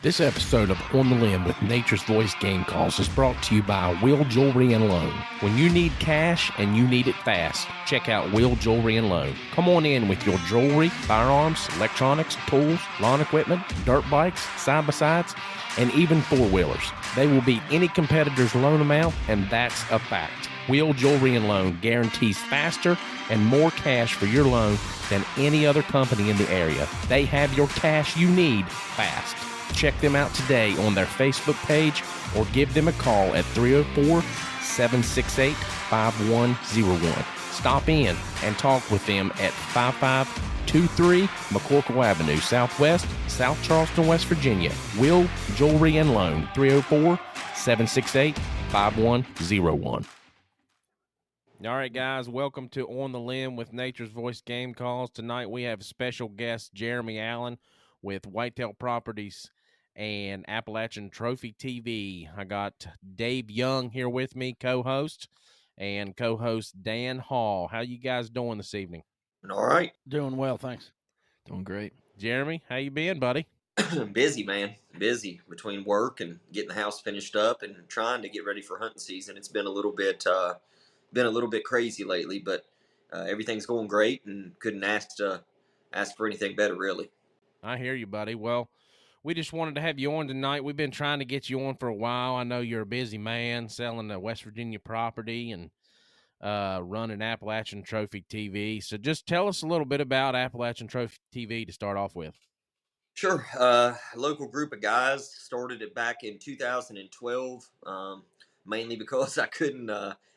This episode of On the Limb with Nature's Voice Game Calls is brought to you by Will Jewelry and Loan. When you need cash and you need it fast, check out Will Jewelry and Loan. Come on in with your jewelry, firearms, electronics, tools, lawn equipment, dirt bikes, side-by-sides, and even four-wheelers. They will beat any competitor's loan amount, and that's a fact. Will Jewelry and Loan guarantees faster and more cash for your loan than any other company in the area. They have your cash you need fast. Check them out today on their Facebook page or give them a call at 304-768-5101. Stop in and talk with them at 5523 McCorkle Avenue, Southwest, South Charleston, West Virginia. Will Jewelry and Loan, 304-768-5101. All right, guys, welcome to On the Limb with Nature's Voice Game Calls. Tonight we have special guest Jeremy Allen with Whitetail Properties and Appalachian Trophy TV. I got Dave Young here with me, co-host, and co-host Dan Hall. How you guys doing this evening? All right. Doing well, thanks. Doing great. Jeremy, how you been, buddy? Busy, man. Busy between work and getting the house finished up and trying to get ready for hunting season. It's been a little bit crazy lately, but everything's going great and couldn't ask for anything better, really. I hear you, buddy. Well, we just wanted to have you on tonight. We've been trying to get you on for a while. I know you're a busy man selling the West Virginia property and running Appalachian Trophy TV. So just tell us a little bit about Appalachian Trophy TV to start off with. Sure. Local group of guys started it back in 2012, mainly because I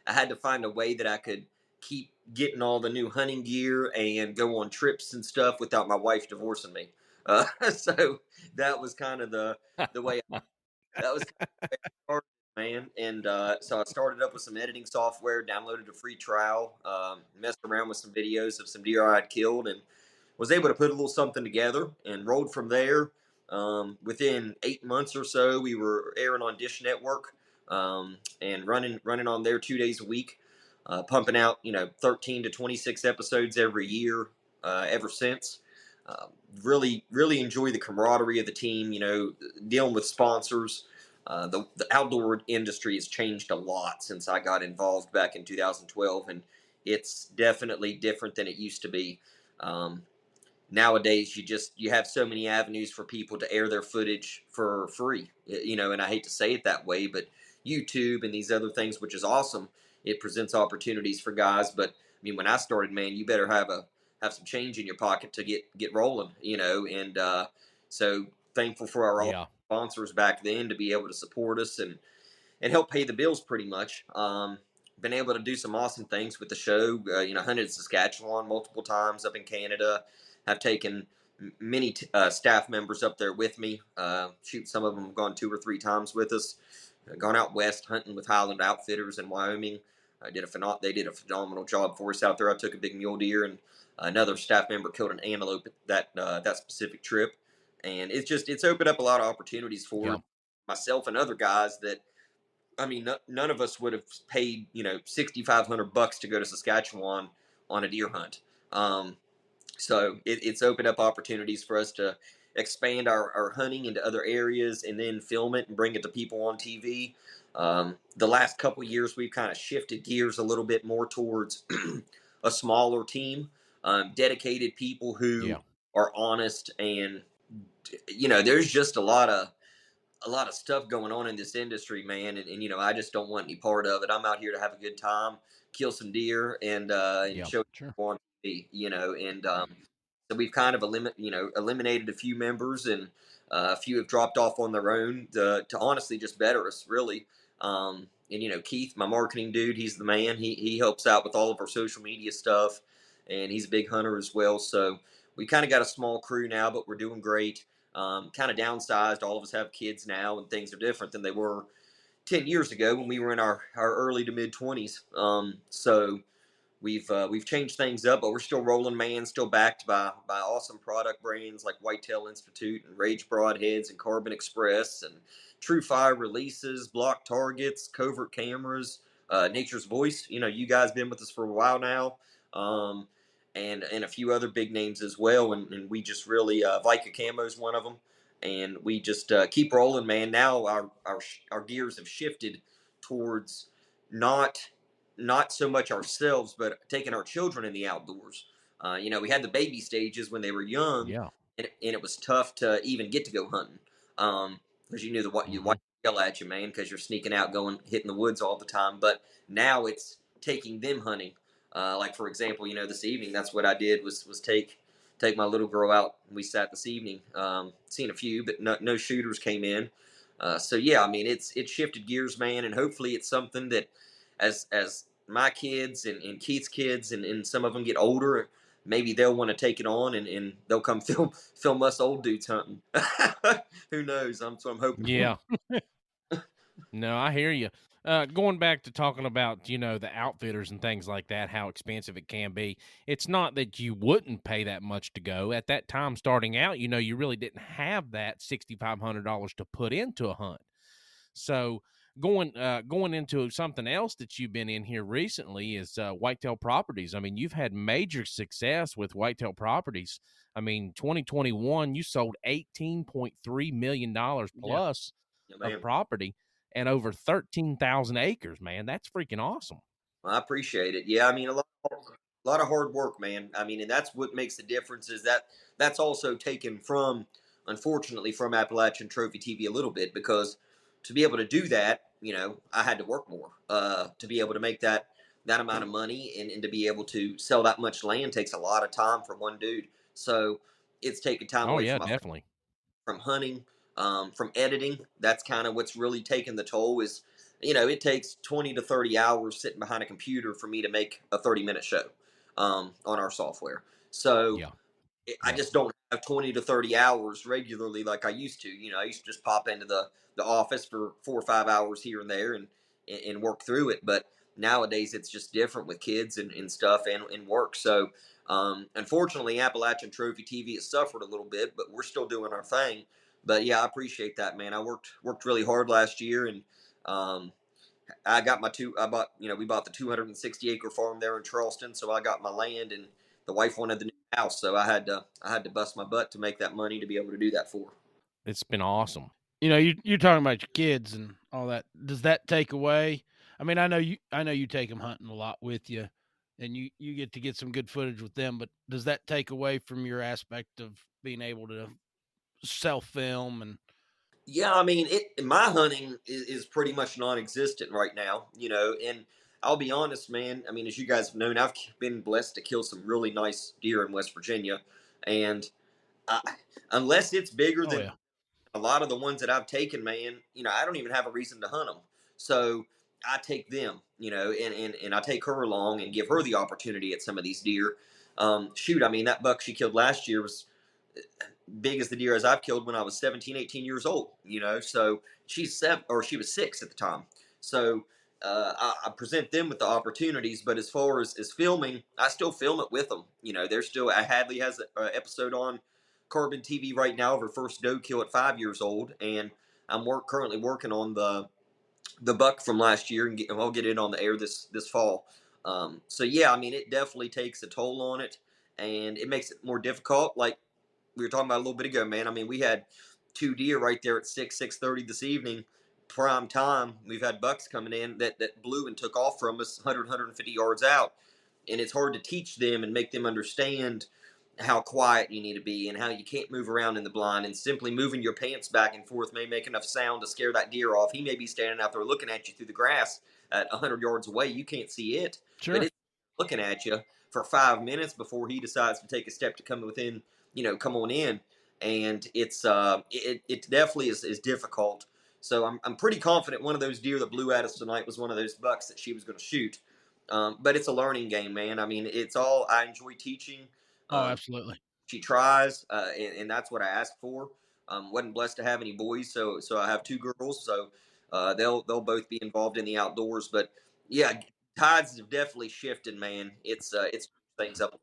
had to find a way that I could keep getting all the new hunting gear and go on trips and stuff without my wife divorcing me. So that was kind of the way that was kind of the way I started, man. And so I started up with some editing software, downloaded a free trial, messed around with some videos of some deer I'd killed, and was able to put a little something together and rolled from there. Within 8 months or so, we were airing on Dish Network and running on there 2 days a week, pumping out 13 to 26 episodes every year ever since. Really enjoy the camaraderie of the team. Dealing with sponsors. The outdoor industry has changed a lot since I got involved back in 2012, and it's definitely different than it used to be. Nowadays, you have so many avenues for people to air their footage for free, and I hate to say it that way, but YouTube and these other things, which is awesome, it presents opportunities for guys. But I mean, when I started, man, you better have some change in your pocket to get rolling, and so thankful for our sponsors back then to be able to support us and help pay the bills pretty much. Been able to do some awesome things with the show. Hunted in Saskatchewan multiple times, up in Canada. Have taken many staff members up there with me. Some of them have gone 2 or 3 times with us. Gone out west hunting with Highland Outfitters in Wyoming. They did a phenomenal job for us out there. I took a big mule deer, and another staff member killed an antelope at that specific trip. And it's opened up a lot of opportunities for myself and other guys that, I mean, none of us would have paid $6,500 to go to Saskatchewan on a deer hunt. So it's opened up opportunities for us to expand our hunting into other areas and then film it and bring it to people on TV. The last couple of years, we've kind of shifted gears a little bit more towards a smaller team, dedicated people who are honest, and there's just a lot of stuff going on in this industry, man, and I just don't want any part of it. I'm out here to have a good time, kill some deer, and show people on TV, and so we've kind of eliminated a few members, and a few have dropped off on their own to honestly just better us, really. And Keith, my marketing dude, he's the man. He helps out with all of our social media stuff, and he's a big hunter as well. So we kind of got a small crew now, but we're doing great. Kind of downsized. All of us have kids now, and things are different than they were 10 years ago when we were in our early to mid 20s. So we've changed things up, but we're still rolling, man. Still backed by awesome product brands like Whitetail Institute and Rage Broadheads and Carbon Express and True Fire releases, block targets, covert cameras, Nature's Voice. You guys been with us for a while now. And a few other big names as well, and we just really Vika Camo is one of them. and we just keep rolling, man. Now our gears have shifted towards not not so much ourselves, but taking our children in the outdoors. We had the baby stages when they were young, Yeah. and it was tough to even get to go hunting, because you knew the what you Hmm. white yell at you, man, because you're sneaking out, going hitting the woods all the time. But now it's taking them hunting. Like for example, this evening, that's what I did was take my little girl out. We sat this evening, seen a few, but no shooters came in. So yeah, I mean it's shifted gears, man, and hopefully it's something that as my kids and Keith's kids and some of them get older, maybe they'll want to take it on and they'll come film us old dudes hunting. Who knows? I'm hoping for. Yeah. No, I hear you. Going back to talking about, the outfitters and things like that, how expensive it can be. It's not that you wouldn't pay that much to go. At that time, starting out, you really didn't have that $6,500 to put into a hunt. So going into something else that you've been in here recently is Whitetail Properties. I mean, you've had major success with Whitetail Properties. I mean, 2021, you sold $18.3 million Yeah. plus Yeah, of man. property and over 13,000 acres, man. That's freaking awesome. I appreciate it. Yeah, I mean a lot of hard work, man. I mean, and that's what makes the difference. Is that's also taken from, unfortunately, from Appalachian Trophy TV a little bit, because to be able to do that, I had to work more to be able to make that amount of money, and to be able to sell that much land takes a lot of time for one dude. So it's taken time Oh away yeah, from my definitely. from hunting, from editing. That's kind of what's really taken the toll. Is it takes 20 to 30 hours sitting behind a computer for me to make a 30-minute show on our software. So Yeah. I Yeah. just don't have 20 to 30 hours regularly like I used to. I used to just pop into the office for 4 or 5 hours here and there and work through it. But nowadays it's just different with kids and stuff and work. So unfortunately, Appalachian Trophy TV has suffered a little bit, but we're still doing our thing. But yeah, I appreciate that, man. I worked really hard last year, and um, I got my two. I bought, we bought the 260-acre farm there in Charleston, so I got my land, and the wife wanted the new house, so I had to bust my butt to make that money to be able to do that for her. It's been awesome. You're talking about your kids and all that. Does that take away? I mean, I know you take them hunting a lot with you, and you get some good footage with them. But does that take away from your aspect of being able to self film and? Yeah, I mean, my hunting is pretty much non-existent right now, and I'll be honest, man. I mean, as you guys have known, I've been blessed to kill some really nice deer in West Virginia, and I, unless it's bigger Oh than yeah, a lot of the ones that I've taken, man, I don't even have a reason to hunt them. So I take them, and I take her along and give her the opportunity at some of these deer. Shoot, I mean, that buck she killed last year was big as the deer as I've killed when I was 17, 18 years old, so she's 7, or she was 6 at the time. So I present them with the opportunities, but as far as filming, I still film it with them. They're still, Hadley has an episode on Carbon TV right now of her first doe kill at 5 years old, and I'm currently working on the buck from last year, and I'll get it on the air this fall. So yeah, I mean, it definitely takes a toll on it, and it makes it more difficult. Like we were talking about a little bit ago, man. I mean, we had 2 deer right there at 6:30 this evening, prime time. We've had bucks coming in that blew and took off from us 150 yards out, and it's hard to teach them and make them understand how quiet you need to be and how you can't move around in the blind, and simply moving your pants back and forth may make enough sound to scare that deer off. He may be standing out there looking at you through the grass at 100 yards away. You can't see it, but sure. it's looking at you for 5 minutes before he decides to take a step to come within, come on in. And it definitely is difficult. So I'm pretty confident one of those deer that blew at us tonight was one of those bucks that she was going to shoot. But it's a learning game, man. I mean, it's all, I enjoy teaching. Oh, Um, absolutely. she tries, and that's what I asked for. Wasn't blessed to have any boys, so I have 2 girls. So they'll both be involved in the outdoors. But yeah, tides have definitely shifted, man. It's things up.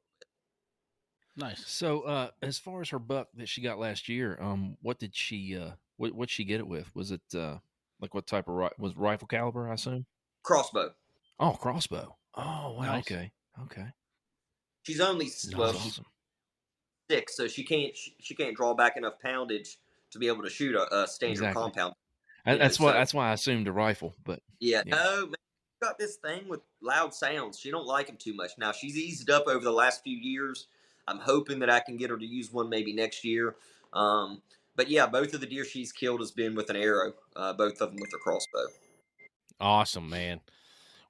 Nice. So, as far as her buck that she got last year, what did she, what'd she get it with? Was it, like what type of was rifle caliber, I assume? Crossbow. Oh, crossbow. Oh, wow. Nice. Okay. Okay. She's only, well, That's she's awesome. 6, so she can't draw back enough poundage to be able to shoot a standard Exactly. compound. That's So why I assumed a rifle, but yeah, yeah. no, man, she's got this thing with loud sounds. She don't like them too much. Now she's eased up over the last few years. I'm hoping that I can get her to use one maybe next year. Um, but yeah, both of the deer she's killed has been with an arrow. Both of them with a crossbow. Awesome, man.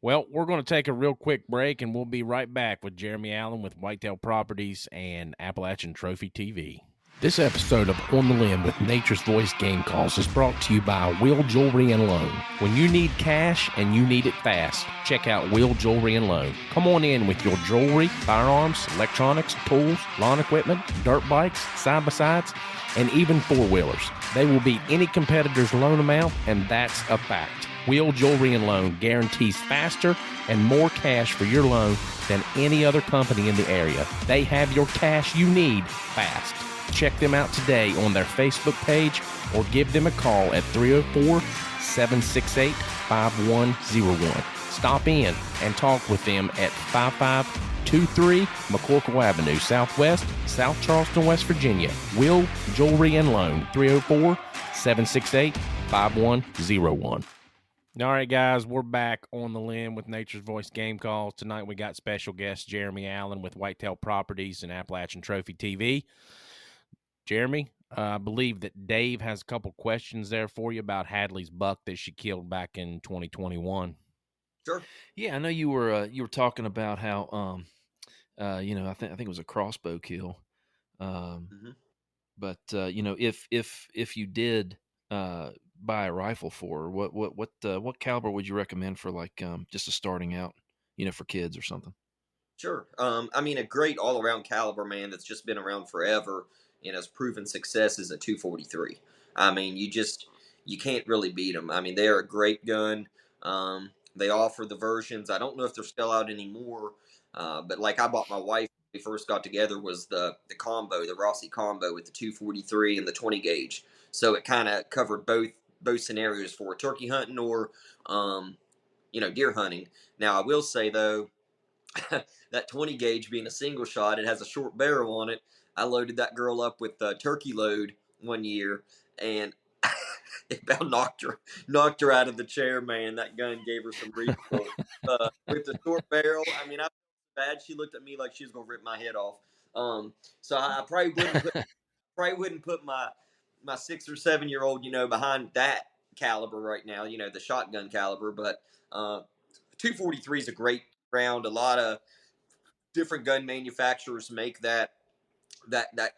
Well, we're going to take a real quick break, and we'll be right back with Jeremy Allen with Whitetail Properties and Appalachian Trophy TV. This episode of On the Limb with Nature's Voice Game Calls is brought to you by Will Jewelry and Loan. When you need cash and you need it fast, check out Will Jewelry and Loan. Come on in with your jewelry, firearms, electronics, tools, lawn equipment, dirt bikes, side-by-sides, and even four-wheelers. They will beat any competitor's loan amount, and that's a fact. Will Jewelry and Loan guarantees faster and more cash for your loan than any other company in the area. They have your cash you need fast. Check them out today on their Facebook page or give them a call at 304-768-5101. Stop in and talk with them at 5523 McCorkle Avenue, Southwest, South Charleston, West Virginia. Will Jewelry and Loan, 304-768-5101. All right, guys, we're back on the limb with Nature's Voice Game Calls. Tonight we got special guest Jeremy Allen with Whitetail Properties and Appalachian Trophy TV. Jeremy, I believe that Dave has a couple questions there for you about Hadley's buck that she killed back in 2021. Sure. Yeah, I know you were talking about how I think it was a crossbow kill. But if you did buy a rifle for her, what caliber would you recommend for like just a starting out, for kids or something? Sure. I mean, a great all-around caliber, man, that's just been around forever and has proven success is a 243. I mean, you can't really beat them. I mean, they're a great gun. They offer the versions. I don't know if they're still out anymore, but like I bought my wife when we first got together was the combo, the Rossi combo with the 243 and the 20 gauge. So it kind of covered both scenarios for turkey hunting or deer hunting. Now I will say though. That 20 gauge being a single shot, it has a short barrel on it. I loaded that girl up with a turkey load one year, and it about knocked her out of the chair. Man, that gun gave her some recoil with the short barrel. I mean, I felt bad. She looked at me like she was gonna rip my head off. So I probably wouldn't put my 6 or 7 year old behind that caliber right now. The shotgun caliber, but 243 is a great round. A lot of different gun manufacturers make that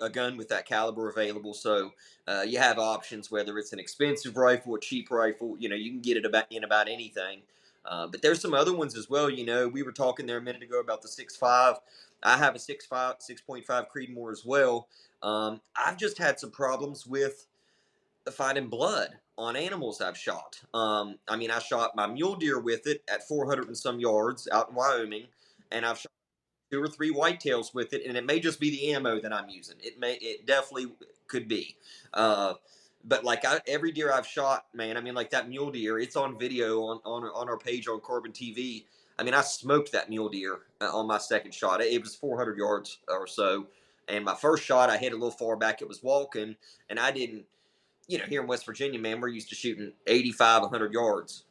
a gun with that caliber available. So you have options, whether it's an expensive rifle, a cheap rifle. You can get it about anything. But there's some other ones as well. We were talking there a minute ago about the 6.5. I have a 6.5 Creedmoor as well. I've just had some problems with finding blood on animals I've shot. I mean, I shot my mule deer with it at 400 and some yards out in Wyoming, and I've shot 2 or 3 whitetails with it, and it may just be the ammo that I'm using. It definitely could be. But like every deer I've shot, man, I mean, like that mule deer, it's on video on our page on Corbin TV. I mean, I smoked that mule deer on my second shot. It was 400 yards or so, and my first shot I hit a little far back. It was walking, and I didn't. Here in West Virginia, man, we're used to shooting 85, 100 yards.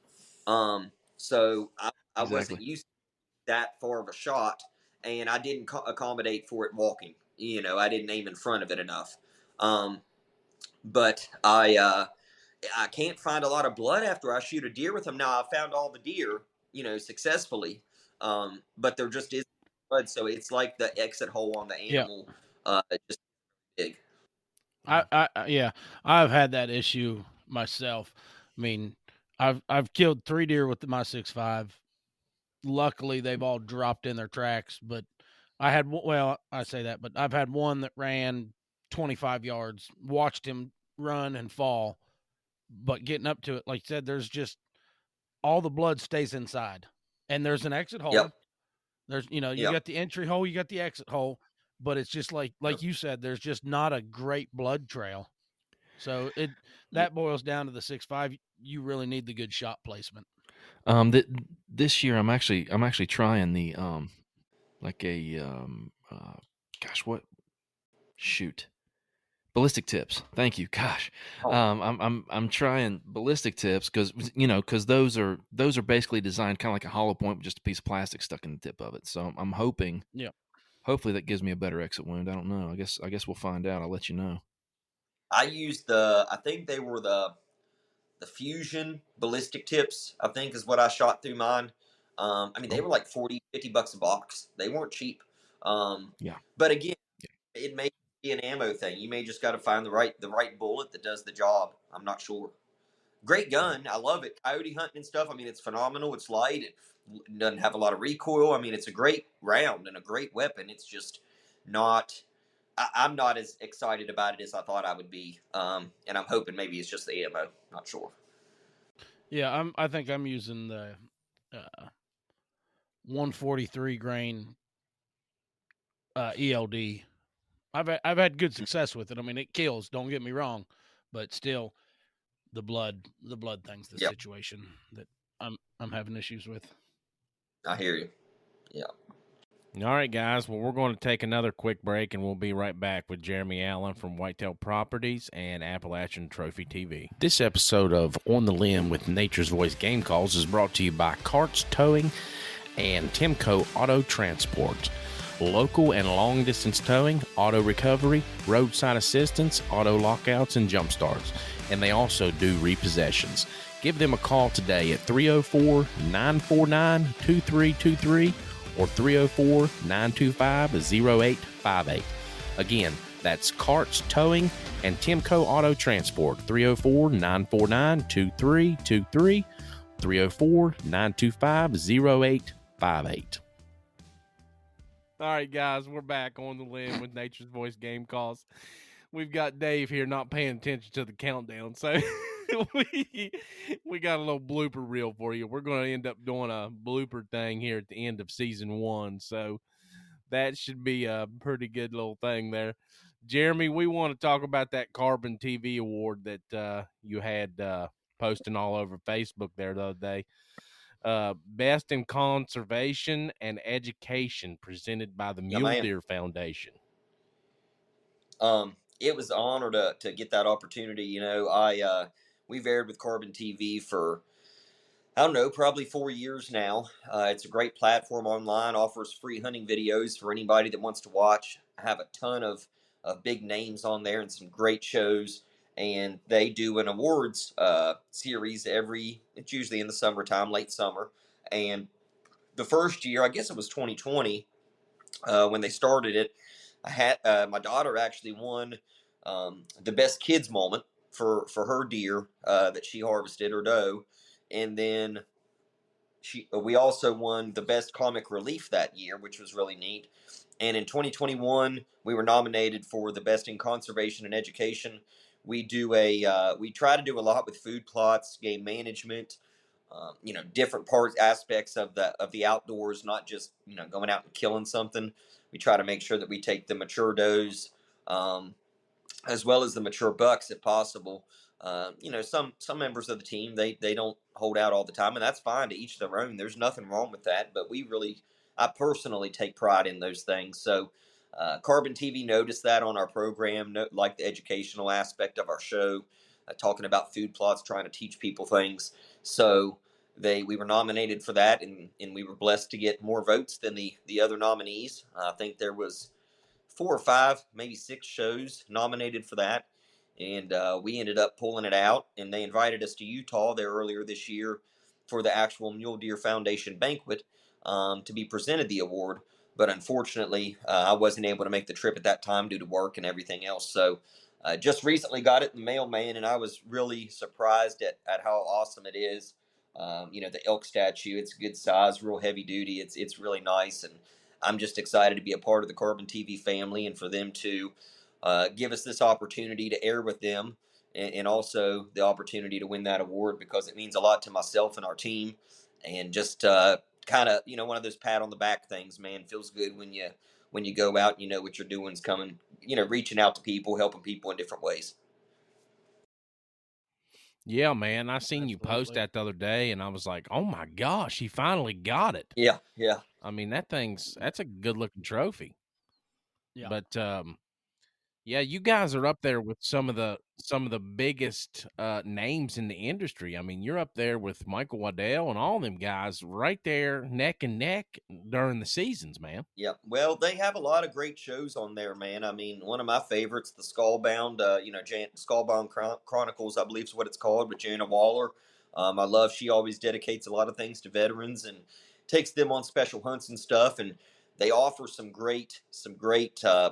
So I wasn't Exactly. used to that far of a shot, and I didn't accommodate for it walking. I didn't aim in front of it enough. But I can't find a lot of blood after I shoot a deer with them. Now I found all the deer, successfully, but there just isn't blood. So it's like the exit hole on the animal, just big. Yeah, I've had that issue myself. I mean, I've killed 3 deer with my 6.5. Luckily, they've all dropped in their tracks, but I say that, but I've had one that ran 25 yards, watched him run and fall, but getting up to it, like you said, there's just all the blood stays inside, and there's an exit hole. Yep. There's, you Yep. got the entry hole, you got the exit hole, but it's just like Yep. you said, there's just not a great blood trail. So Yeah. that boils down to the 6.5. You really need the good shot placement. This year I'm actually trying the like a gosh, what shoot Ballistic tips. Thank you. Gosh, Oh, I'm trying ballistic tips because those are basically designed kind of like a hollow point with just a piece of plastic stuck in the tip of it. So I'm hoping, Yeah. hopefully that gives me a better exit wound. I don't know. I guess we'll find out. I'll let you know. I used I think they were the Fusion ballistic tips, I think is what I shot through mine. I mean, they Oh were like 40, $50 a box. They weren't cheap. yeah, But again, yeah. it may be an ammo thing. You may just got to find the right bullet that does the job. I'm not sure. Great Yeah. gun. I love it. Coyote hunting and stuff. I mean, it's phenomenal. It's light. It doesn't have a lot of recoil. I mean, it's a great round and a great weapon. It's just not. I'm not as excited about it as I thought I would be. And I'm hoping maybe it's just the ammo. Not sure. Yeah, I think I'm using the 143 grain ELD. I've had good success with it. I mean, it kills. Don't get me wrong, but still, the blood thing's the Yep, situation that I'm having issues with. I hear you. Yeah. All right, guys. Well, we're going to take another quick break, and we'll be right back with Jeremy Allen from Whitetail Properties and Appalachian Trophy TV. This episode of On the Limb with Nature's Voice Game Calls is brought to you by Carts Towing and Timco Auto Transport. Local and long-distance towing, auto recovery, roadside assistance, auto lockouts, and jump starts. And they also do repossessions. Give them a call today at 304-949-2323 or 304-925-0858. Again, that's Carts Towing and Timco Auto Transport, 304-949-2323, 304-925-0858. All right, guys, we're back on the limb with Nature's Voice Game Calls. We've got Dave here not paying attention to the countdown, so we got a little blooper reel for you. We're going to end up doing a blooper thing here at the end of season 1, so that should be a pretty good little thing there. Jeremy, we want to talk about that Carbon TV award that you had posting all over Facebook there the other day. Best in Conservation and Education, presented by the Yeah, Mule man. Deer Foundation. It was an honor to get that opportunity. We've aired with Carbon TV for I don't know, probably 4 years now. It's a great platform online, offers free hunting videos for anybody that wants to watch. I have a ton of big names on there and some great shows. And they do an awards series it's usually in the summertime, late summer. And the first year, I guess it was 2020, when they started it, I had my daughter actually won the best kids moment for her deer that she harvested, her doe. And then we also won the best comic relief that year, which was really neat. And in 2021, we were nominated for the best in conservation and education. We try to do a lot with food plots, game management, different aspects of the outdoors, not just going out and killing something. We try to make sure that we take the mature does, um, as well as the mature bucks if possible. Some members of the team they don't hold out all the time, and that's fine. To each their own. There's nothing wrong with that. But I personally take pride in those things. So, Carbon TV noticed that on our program, like the educational aspect of our show, talking about food plots, trying to teach people things. So we were nominated for that, and we were blessed to get more votes than the other nominees. I think there was 4 or 5, maybe 6 shows nominated for that. And we ended up pulling it out. And they invited us to Utah there earlier this year for the actual Mule Deer Foundation banquet to be presented the award. But unfortunately, I wasn't able to make the trip at that time due to work and everything else. So just recently got it in the mail, man, and I was really surprised at how awesome it is. The elk statue, it's good size, real heavy duty. It's really nice, and I'm just excited to be a part of the Carbon TV family and for them to give us this opportunity to air with them, and also the opportunity to win that award, because it means a lot to myself and our team. And just kind of, one of those pat on the back things, man. Feels good when you go out, what you're doing is coming, reaching out to people, helping people in different ways. Yeah, man, I seen you post Absolutely. that the other day, and I was like, oh my gosh, he finally got it. Yeah, yeah. I mean, that's a good looking trophy. Yeah. But Yeah, you guys are up there with some of the biggest names in the industry. I mean, you're up there with Michael Waddell and all them guys right there neck and neck during the seasons, man. Yeah, well, they have a lot of great shows on there, man. I mean, one of my favorites, the Skullbound, Skullbound Chronicles, I believe is what it's called, with Jana Waller. I love she always dedicates a lot of things to veterans and takes them on special hunts and stuff, and they offer some great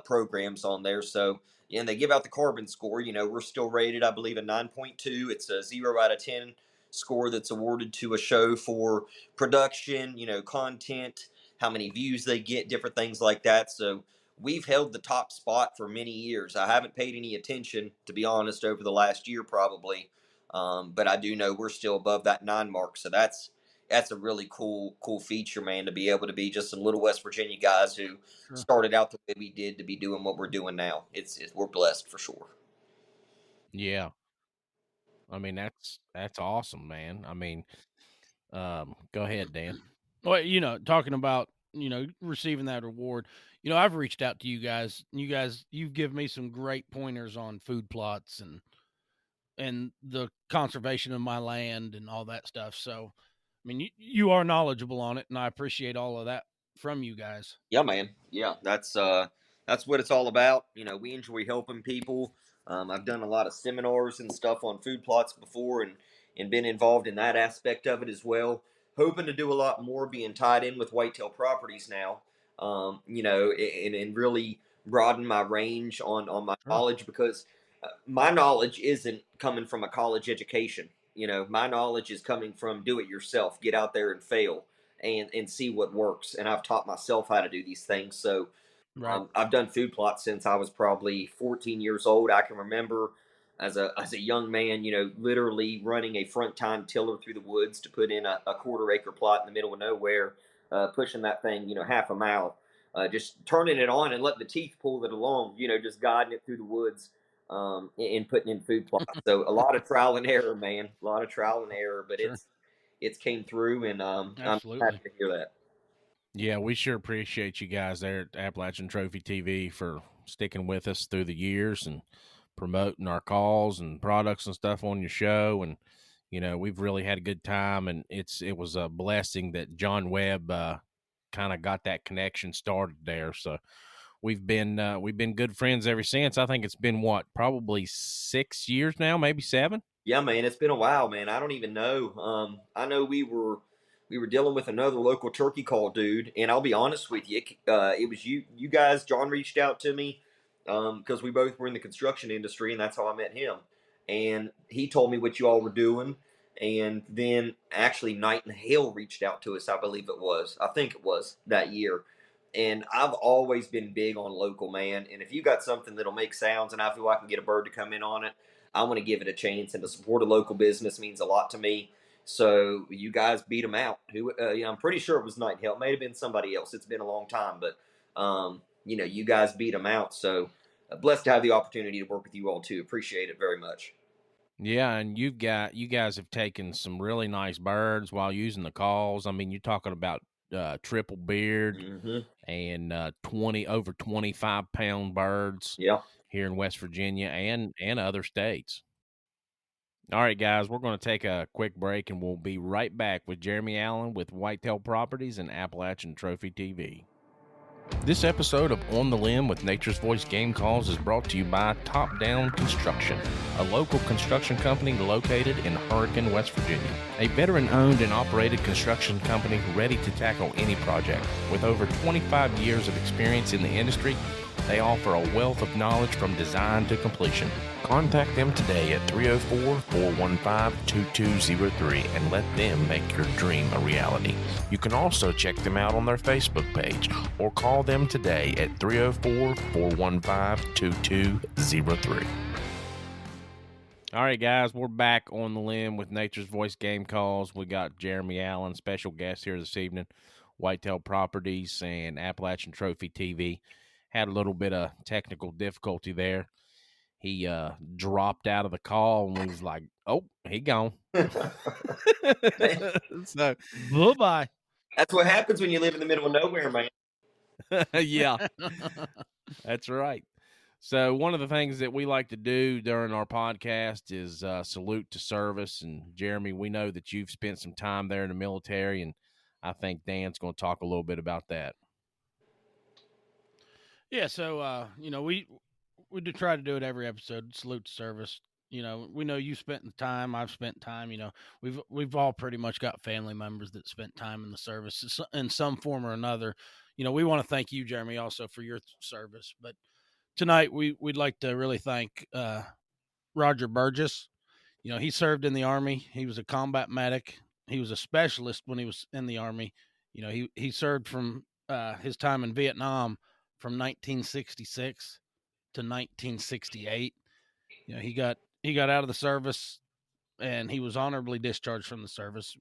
programs on there. So, yeah, and they give out the carbon score. We're still rated, I believe, a 9.2. It's a 0 out of 10 score that's awarded to a show for production, content, how many views they get, different things like that. So we've held the top spot for many years. I haven't paid any attention, to be honest, over the last year probably, but I do know we're still above that 9 mark. So that's a really cool feature, man, to be able to be just some little West Virginia guys who Sure. started out the way we did to be doing what we're doing now. It's we're blessed for sure. Yeah. I mean, that's awesome, man. I mean, go ahead, Dan. Well, talking about, receiving that award, I've reached out to you guys. You've given me some great pointers on food plots and the conservation of my land and all that stuff. So, I mean, you are knowledgeable on it, and I appreciate all of that from you guys. Yeah, man. Yeah, that's what it's all about. We enjoy helping people. I've done a lot of seminars and stuff on food plots before, and been involved in that aspect of it as well. Hoping to do a lot more, being tied in with Whitetail Properties now. And really broaden my range on my Sure. knowledge, because my knowledge isn't coming from a college education. My knowledge is coming from do it yourself, get out there and fail, and see what works. And I've taught myself how to do these things. So Right. I've done food plots since I was probably 14 years old. I can remember as a young man, literally running a front tine tiller through the woods to put in a quarter-acre plot in the middle of nowhere, pushing that thing, half a mile, just turning it on and letting the teeth pull it along, just guiding it through the woods, and putting in food plots. So a lot of trial and error, man, a lot of trial and error, but Sure. it's came through, and I'm happy Absolutely. to hear that. Yeah, we sure appreciate you guys there at Appalachian Trophy TV for sticking with us through the years and promoting our calls and products and stuff on your show. And we've really had a good time, and it was a blessing that John Webb kind of got that connection started there. So we've been good friends ever since. I think it's been what, probably 6 years now, maybe 7. Yeah, man, it's been a while, man. I don't even know. I know we were dealing with another local turkey call dude, and I'll be honest with you, it was you guys. John reached out to me because we both were in the construction industry, and that's how I met him. And he told me what you all were doing, and then actually Night and Hail reached out to us. I believe it was. I think it was that year. And I've always been big on local, man. And if you got something that'll make sounds, and I feel I can get a bird to come in on it, I want to give it a chance, and to support a local business means a lot to me. So you guys beat them out. I'm pretty sure it was Night Hill. It may have been somebody else. It's been a long time, but you guys beat them out. So blessed to have the opportunity to work with you all too. Appreciate it very much. Yeah, and you guys have taken some really nice birds while using the calls. I mean, you're talking about triple beard Hmm. and 25-pound birds Yeah. here in West Virginia and other states. All right, guys, we're going to take a quick break, and we'll be right back with Jeremy Allen with Whitetail Properties and Appalachian Trophy TV. This episode of On the Limb with Nature's Voice Game Calls is brought to you by Top Down Construction, a local construction company located in Hurricane, West Virginia. A veteran-owned and operated construction company ready to tackle any project. With over 25 years of experience in the industry, they offer a wealth of knowledge from design to completion. Contact them today at 304-415-2203 and let them make your dream a reality. You can also check them out on their Facebook page or call them today at 304-415-2203. All right, guys, we're back on the limb with Nature's Voice Game Calls. We got Jeremy Allen, special guest here this evening, Whitetail Properties and Appalachian Trophy TV. Had a little bit of technical difficulty there. He dropped out of the call, and we was like, "Oh, he gone." So, Bye-bye. That's what happens when you live in the middle of nowhere, man. yeah, that's right. So one of the things that we like to do during our podcast is salute to service. And Jeremy, we know that you've spent some time there in the military, and I think Dan's going to talk a little bit about that. Yeah, so we do try to do it every episode. Salute to service. We know you spent the time. I've spent time. We've all pretty much got family members that spent time in the service in some form or another. We want to thank you, Jeremy, also for your service. But tonight we'd like to really thank Roger Burgess. He served in the Army. He was a combat medic. He was a specialist when he was in the Army. He served from his time in Vietnam from 1966 to 1968. He got out of the service and he was honorably discharged from the service.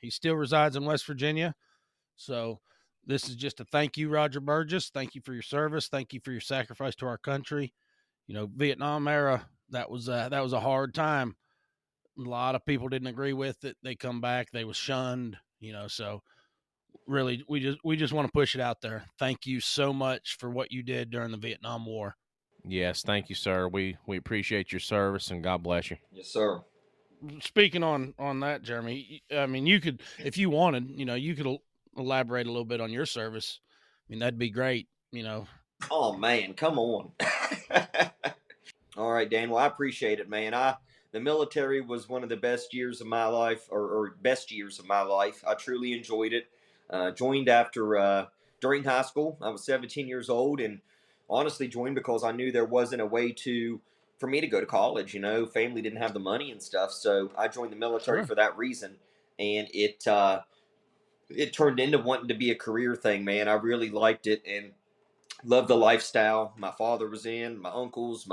He still resides in West Virginia. So this is just a thank you, Roger Burgess. Thank you for your service. Thank you for your sacrifice to our country. Vietnam era, that was a hard time. A lot of people didn't agree with it. They come back, they was shunned, so really we just want to push it out there. Thank you so much for what you did during the Vietnam War. Yes, thank you, sir. We appreciate your service, and God bless you. Yes, sir. Speaking on that, Jeremy, I mean, you could, if you wanted, you could elaborate a little bit on your service. I mean, that'd be great. Oh man, come on. All right, Dan. Well, I appreciate it, man. The military was one of the best years of my life, or best years of my life. I truly enjoyed it. Joined after during high school. I was 17 years old, and honestly joined because I knew there wasn't a way for me to go to college. Family didn't have the money and stuff, so I joined the military Sure. for that reason, and it turned into wanting to be a career thing, man. I really liked it and loved the lifestyle my father was in, my uncles,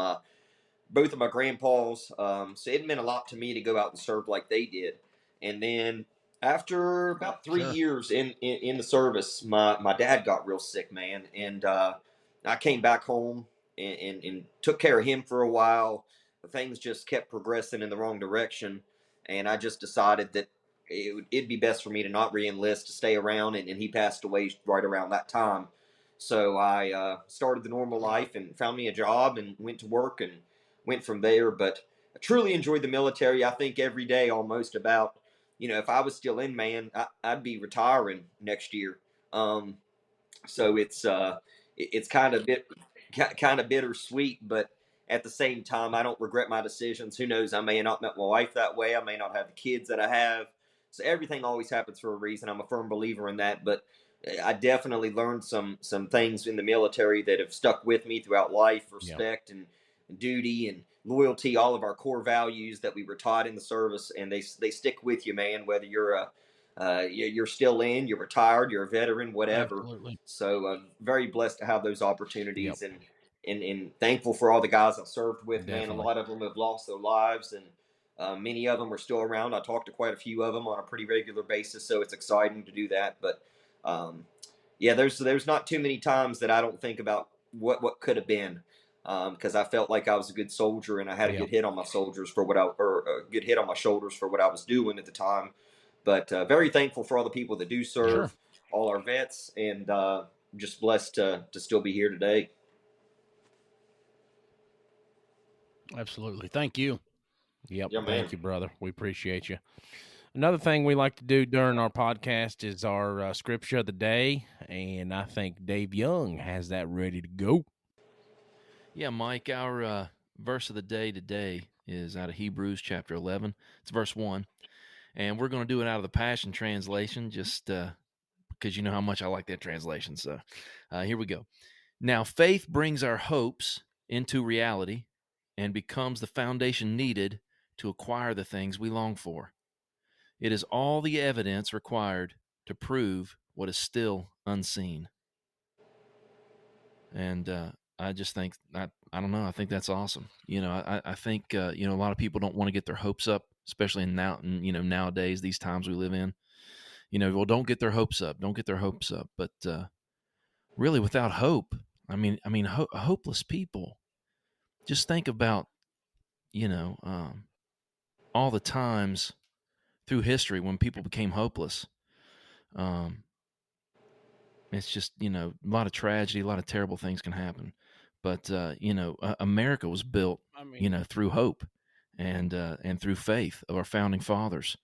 both of my grandpas. So it meant a lot to me to go out and serve like they did. And then after about 3 years in the service, my dad got real sick, man. And I came back home and took care of him for a while. Things just kept progressing in the wrong direction. And I just decided that it'd be best for me to not re-enlist, to stay around. And he passed away right around that time. So I started the normal life and found me a job and went to work and went from there. But I truly enjoyed the military. I think every day almost about, if I was still in, man, I'd be retiring next year. So it's kind of bittersweet, but at the same time, I don't regret my decisions. Who knows? I may not met my wife that way. I may not have the kids that I have. So everything always happens for a reason. I'm a firm believer in that. But I definitely learned some things in the military that have stuck with me throughout life: respect and duty and loyalty, all of our core values that we were taught in the service, and they stick with you, man. Whether you're still in, you're retired, you're a veteran, whatever. Absolutely. So very blessed to have those opportunities, Yep. and thankful for all the guys I served with, man. A Definitely. lot of them have lost their lives, and many of them are still around. I talk to quite a few of them on a pretty regular basis, so it's exciting to do that. But yeah, there's not too many times that I don't think about what could have been, because I felt like I was a good soldier and I had a good hit on my soldiers for or a good hit on my shoulders for what I was doing at the time. But very thankful for all the people that do serve, all our vets, and just blessed to still be here today. Absolutely. Thank you. Yep. Yeah, man. Thank you, brother. We appreciate you. Another thing we like to do during our podcast is our scripture of the day, and I think Dave Young has that ready to go. Yeah, Mike, our verse of the day today is out of Hebrews chapter 11. It's verse 1. And we're going to do it out of the Passion Translation, just because you know how much I like that translation. So here we go. Now, faith brings our hopes into reality and becomes the foundation needed to acquire the things we long for. It is all the evidence required to prove what is still unseen. And I just think, I don't know, I think that's awesome. I think, a lot of people don't want to get their hopes up, especially nowadays, these times we live in. Well, don't get their hopes up. Don't get their hopes up. But really, without hope, hopeless people. Just think about, all the times through history when people became hopeless. It's just, a lot of tragedy, a lot of terrible things can happen. But America was built, I mean, through hope and through faith of our founding fathers,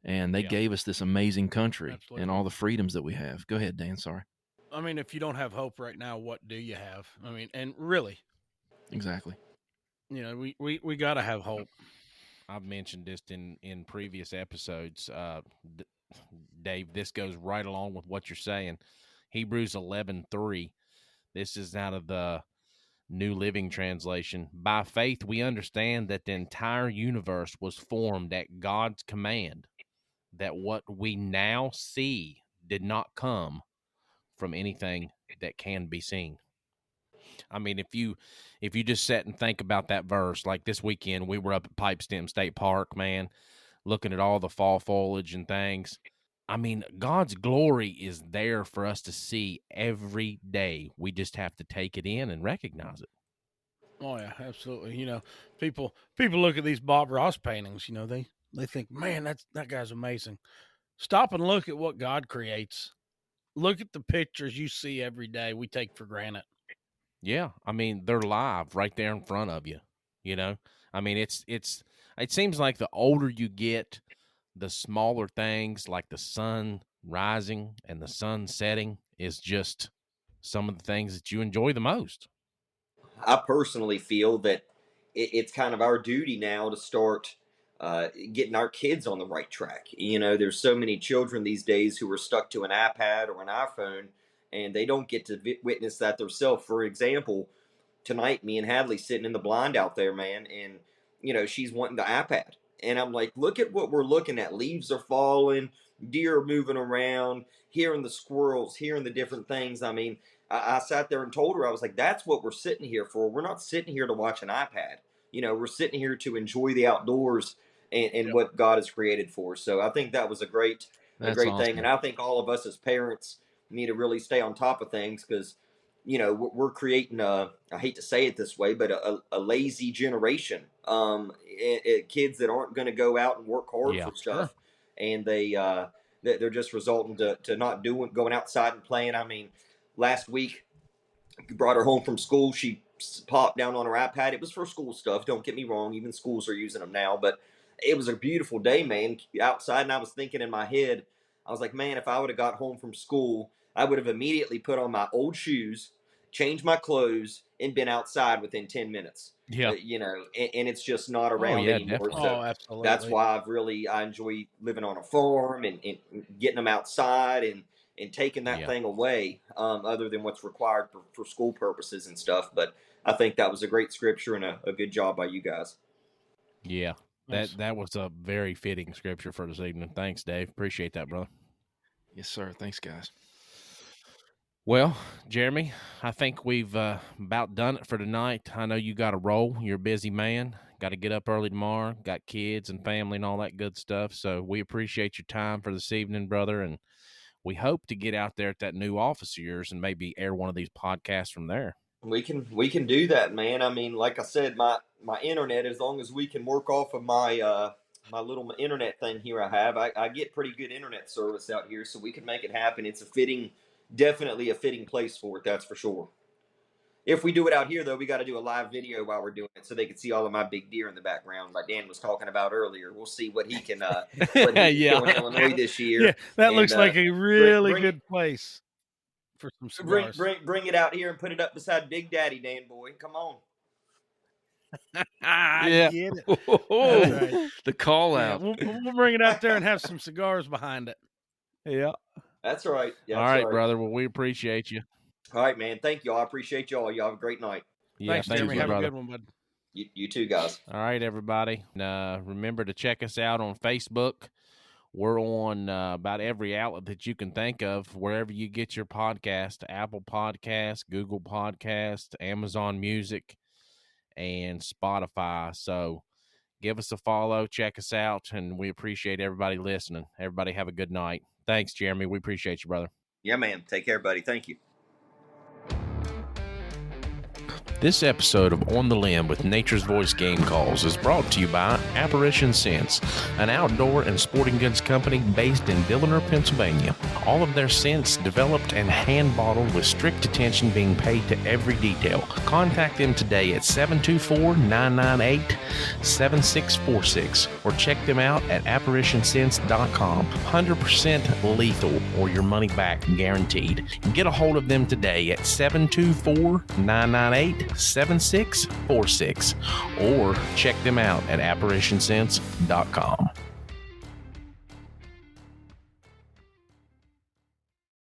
and they yeah, gave us this amazing country and absolutely. all the freedoms that we have. Go ahead, Dan. Sorry. I mean, if you don't have hope right now, what do you have? I mean, and really, Exactly. we got to have hope. I've mentioned this in previous episodes. Dave, this goes right along with what you're saying. Hebrews 11:3. This is out of the New Living Translation. By faith, we understand that the entire universe was formed at God's command, that what we now see did not come from anything that can be seen. I mean, if you just sit and think about that verse, like this weekend, we were up at Pipestem State Park, man, looking at all the fall foliage and things. I mean, God's glory is there for us to see every day. We just have to take it in and recognize it. Oh yeah, absolutely. People look at these Bob Ross paintings. They think, man, that guy's amazing. Stop and look at what God creates. Look at the pictures you see every day. We take for granted. Yeah, I mean, they're live right there in front of you. I mean, it seems like the older you get, the smaller things like the sun rising and the sun setting is just some of the things that you enjoy the most. I personally feel that it's kind of our duty now to start getting our kids on the right track. There's so many children these days who are stuck to an iPad or an iPhone, and they don't get to witness that themselves. For example, tonight, me and Hadley sitting in the blind out there, man, and she's wanting the iPad, and I'm like, look at what we're looking at. Leaves are falling, deer are moving around, hearing the squirrels, hearing the different things. I mean, I sat there and told her, I was like, that's what we're sitting here for. We're not sitting here to watch an iPad. We're sitting here to enjoy the outdoors and Yeah. what God has created for us. So I think that was a great That's thing, awesome. and I think all of us as parents need to really stay on top of things because we're creating I hate to say it this way, but a lazy generation. Kids that aren't going to go out and work hard Yeah, for Sure. stuff, and they're just resulting to not going outside and playing. I mean, last week brought her home from school. She popped down on her iPad. It was for school stuff. Don't get me wrong. Even schools are using them now. But it was a beautiful day, man, outside. And I was thinking in my head, I was like, man, if I would have got home from school, I would have immediately put on my old shoes, changed my clothes, and been outside within 10 minutes. yeah, And it's just not oh around yeah, anymore. definitely. So Oh, that's absolutely. why I enjoy living on a farm and getting them outside and taking that Yeah, thing away, other than what's required for school purposes and stuff. But I think that was a great scripture and a good job by you guys. yeah. Nice. That was a very fitting scripture for this evening. Thanks, Dave. Appreciate that, brother. Yes, sir. Thanks, guys. Well, Jeremy, I think we've about done it for tonight. I know you got to roll. You're a busy man. Got to get up early tomorrow. Got kids and family and all that good stuff. So we appreciate your time for this evening, brother. And we hope to get out there at that new office of yours and maybe air one of these podcasts from there. We can do that, man. I mean, like I said, my internet, as long as we can work off of my little internet thing here I get pretty good internet service out here, so we can make it happen. It's definitely a fitting place for it, that's for sure. If we do it out here, though, we got to do a live video while we're doing it, so they can see all of my big deer in the background, like Dan was talking about earlier. We'll see what he can Yeah. kill in Illinois this Yeah, year, that and looks like a bring really bring good place for some cigars. bring it out here and put it up beside Big Daddy, Dan boy. Come on. I Yeah. get it. Oh, That's right. the call Yeah, out. we'll bring it out there and have some cigars behind it. Yeah. That's right. All That's right, right. brother. Well, we appreciate you. All right, man. Thank y'all. I appreciate y'all. Y'all have a great night. Yeah, Thanks, thank Jeremy. you, Have a brother. good one, bud. You too, guys. All right, everybody. Remember to check us out on Facebook. We're on about every outlet that you can think of, wherever you get your podcast, Apple Podcast, Google Podcast, Amazon Music, and Spotify. So give us a follow, check us out, and we appreciate everybody listening. Everybody have a good night. Thanks, Jeremy. We appreciate you, brother. Yeah, man. Take care, buddy. Thank you. This episode of On the Limb with Nature's Voice Game Calls is brought to you by Appalachian Scents, an outdoor and sporting goods company based in Dilliner, Pennsylvania. All of their scents developed and hand bottled with strict attention being paid to every detail. Contact them today at 724-998-7646 or check them out at appalachianscents.com. 100% lethal or your money back guaranteed. Get a hold of them today at 724-998-7646 or check them out at appalachianscents.com.